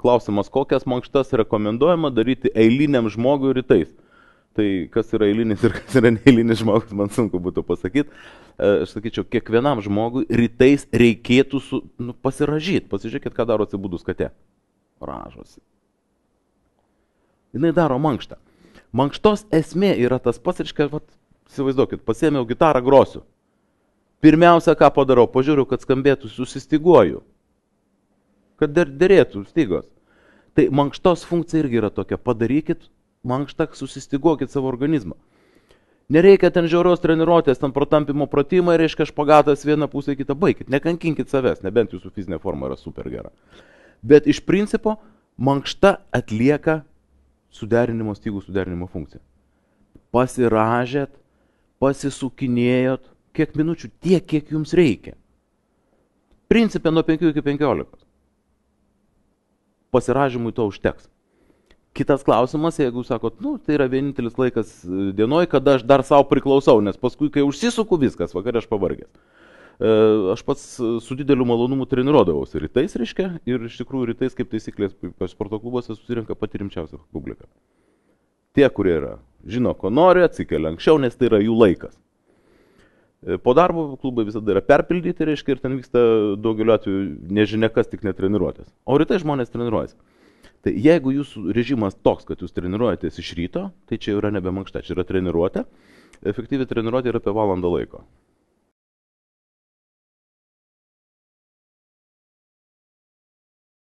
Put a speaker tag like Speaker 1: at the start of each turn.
Speaker 1: klausimas, kokias mankštas rekomenduojama daryti eiliniam žmogui rytais. Tai kas yra eilinis ir kas yra neeilinis žmogus, man sunku būtų pasakyti. Aš sakyčiau, kiekvienam žmogui rytais reikėtų pasiražyti. Pasižiūrėkit, ką daro atsibūdus katė. Ražosi. Jinai daro mankštą. Mankštos esmė yra tas pats, reiškia, įsivaizduokit, pasiėmiau gitarą, grosiu. Pirmiausia, ką padarau, pažiūriu, kad skambėtų, susistiguoju. Kad dėrėtų stygos. Tai mankštos funkcija irgi yra tokia. Padarykit mankštą, susistiguokit savo organizmą. Nereikia ten žiaurios treniruotės, ten protampimo pratimai, reiškia špagatas vieną pusę, kitą baikit. Nekankinkit savęs, nebent jūsų fizinė forma yra super gera. Bet iš principo mankšta atlieka stygų suderinimo funkciją. Pasiražėt, pasisukinėjot, kiek minučių, tiek, kiek jums reikia. Principė nuo 5 iki 15. Pasiražymui to užteks. Kitas klausimas, jeigu sakot, tai yra vienintelis laikas dienoj, kada aš dar savo priklausau, nes paskui, kai užsisuku viskas, vakarė aš pavargęs. Aš pats su dideliu malonumu treniruodavausi rytais, reiškia, ir iš tikrųjų rytais, kaip taisyklės, sporto klubuose susirenka pati rimčiausia publika. Tie, kurie yra, žino, ko nori, atsikelia anksčiau, nes tai yra jų laikas. Po darbo klubai visada yra perpildyti, reiškia, ir ten vyksta daugeliu atveju nežinia kas, tik netreniruotės. O rytai žmonės treniruojasi. Tai jeigu jūsų režimas toks, kad jūs treniruojatės iš ryto, tai čia yra nebe mankšta, čia yra treniruotė. Efektyvi treniruotė yra apie valandą laiko.